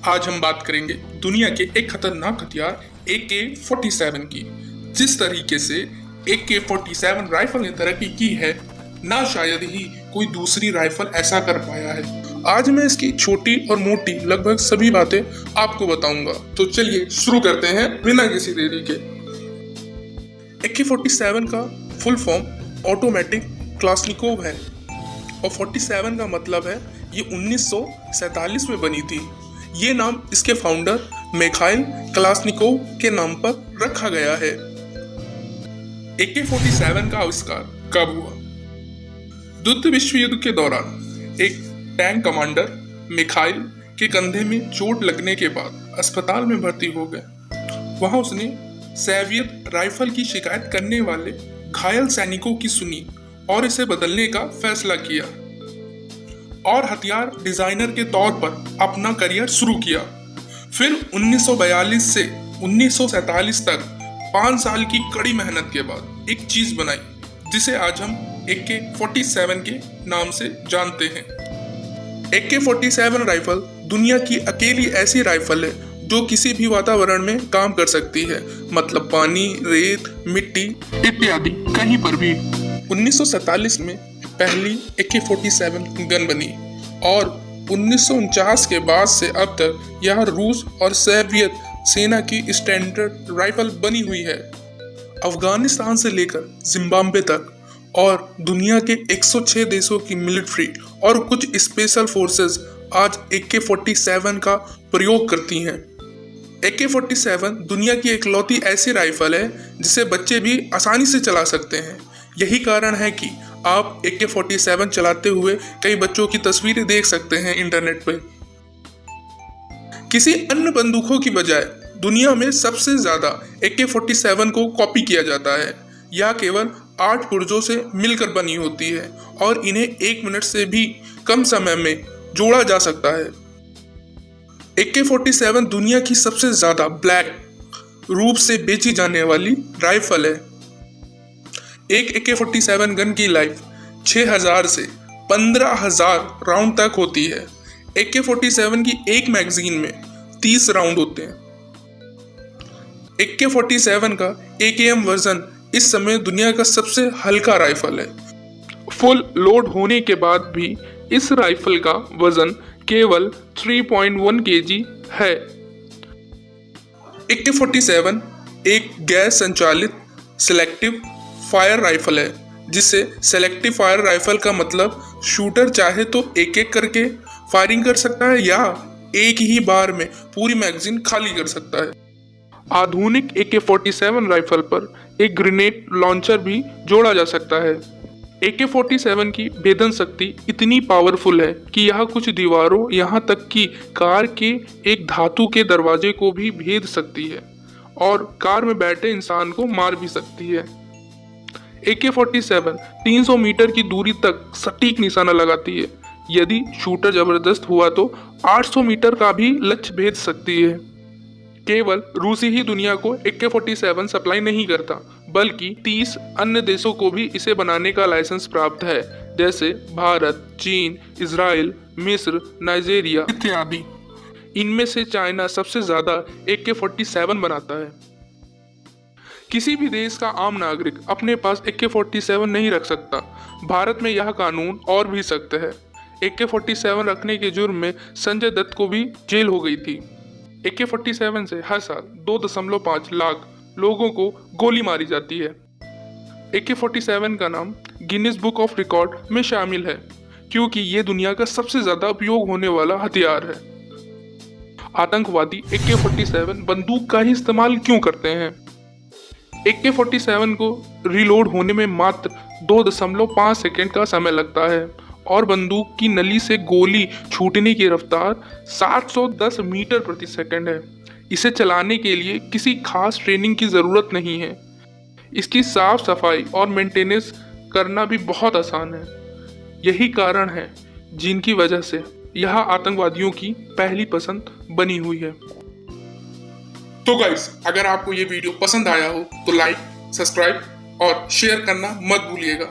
आज हम बात करेंगे दुनिया के एक खतरनाक हथियार AK-47 की। जिस तरीके से AK-47 राइफल ने तरक्की की है, ना शायद ही कोई दूसरी राइफल ऐसा कर पाया है। आज मैं इसकी छोटी और मोटी लगभग सभी बातें आपको बताऊंगा। तो चलिए शुरू करते हैं बिना किसी देरी के। AK-47 का फुल फॉर्म ऑटोमेटिक क्लाशनिकोव है और 47 का मतलब है ये 1947 में बनी थी। ये नाम इसके फाउंडर मिखाइल क्लाशनिकोव के नाम पर रखा गया है। AK-47 का आविष्कार कब हुआ? द्वितीय विश्व युद्ध के दौरान एक टैंक कमांडर मिखाइल के कंधे में चोट लगने के बाद अस्पताल में भर्ती हो गए। वहां उसने सोवियत राइफल की शिकायत करने वाले घायल सैनिकों की सुनी और इसे बदलने का फैसला किया और हथियार डिजाइनर के तौर पर अपना करियर शुरू किया। फिर 1942 से 1947 तक 5 साल की कड़ी मेहनत के बाद एक चीज बनाई जिसे आज हम AK-47 के नाम से जानते हैं। AK-47 राइफल दुनिया की अकेली ऐसी राइफल है जो किसी भी वातावरण में काम कर सकती है, मतलब पानी, रेत, मिट्टी इत्यादि कहीं पर भी। 1947 में पहली AK-47 गन बनी और 1949 के बाद से अब तक यह रूस और सोवियत सेना की स्टैंडर्ड राइफल बनी हुई है। अफगानिस्तान से लेकर जिम्बाब्वे तक और दुनिया के 106 देशों की मिलिट्री और कुछ स्पेशल फोर्सेस आज AK-47 का प्रयोग करती हैं। AK-47 दुनिया की इकलौती ऐसी राइफल है जिसे बच्चे भी आसानी से चला सकते हैं। यही कारण है कि आप AK-47 चलाते हुए कई बच्चों की तस्वीरें देख सकते हैं इंटरनेट पर। किसी अन्य बंदूकों की बजाय दुनिया में सबसे ज्यादा AK-47 को कॉपी किया जाता है। यह केवल 8 पुर्जों से मिलकर बनी होती है और इन्हें 1 मिनट से भी कम समय में जोड़ा जा सकता है। AK-47 दुनिया की सबसे ज्यादा ब्लैक रूप से बेची जाने वाली राइफल है। एक AK-47 गन की लाइफ 6000 से 15000 राउंड तक होती है। AK-47 की एक मैगजीन में 30 राउंड होते हैं। AK-47 का AKM वर्जन इस समय दुनिया का सबसे हल्का राइफल है। फुल लोड होने के बाद भी इस राइफल का वजन केवल 3.1 kg है। AK-47 एक गैस संचालित सिलेक्टिव फायर राइफल है, जिससे सेलेक्टिव फायर राइफल का मतलब शूटर चाहे तो एक एक करके फायरिंग कर सकता है या एक ही बार में पूरी मैगजीन खाली कर सकता है। आधुनिक AK-47 राइफल पर एक ग्रेनेड लॉन्चर भी जोड़ा जा सकता है। AK-47 की भेदन शक्ति इतनी पावरफुल है कि यह कुछ दीवारों, यहाँ तक कि कार के एक धातु के दरवाजे को भी भेद सकती है और कार में बैठे इंसान को मार भी सकती है। AK-47 300 मीटर की दूरी तक सटीक निशाना लगाती है। यदि शूटर जबरदस्त हुआ तो 800 मीटर का भी लक्ष्य भेद सकती है। केवल रूसी ही दुनिया को AK-47 सप्लाई नहीं करता, बल्कि 30 अन्य देशों को भी इसे बनाने का लाइसेंस प्राप्त है, जैसे भारत, चीन, इजराइल, मिस्र, नाइजीरिया इत्यादि। इनमें से चाइना सबसे ज्यादा AK-47 बनाता है। किसी भी देश का आम नागरिक अपने पास AK-47 नहीं रख सकता। भारत में यह कानून और भी सख्त है। AK-47 रखने के जुर्म में संजय दत्त को भी जेल हो गई थी। AK-47 से हर साल 2.5 लाख लोगों को गोली मारी जाती है। AK-47 का नाम गिनीज बुक ऑफ रिकॉर्ड में शामिल है क्योंकि ये दुनिया का सबसे ज्यादा उपयोग होने वाला हथियार है। आतंकवादी AK-47 बंदूक का ही इस्तेमाल क्यों करते हैं? AK-47 को रिलोड होने में मात्र 2.5 सेकंड का समय लगता है और बंदूक की नली से गोली छूटने की रफ्तार 710 मीटर प्रति सेकंड है। इसे चलाने के लिए किसी खास ट्रेनिंग की ज़रूरत नहीं है। इसकी साफ सफाई और मेंटेनेंस करना भी बहुत आसान है। यही कारण है जिनकी वजह से यह आतंकवादियों की पहली पसंद बनी हुई है। तो गाइस, अगर आपको ये वीडियो पसंद आया हो तो लाइक, सब्सक्राइब और शेयर करना मत भूलिएगा।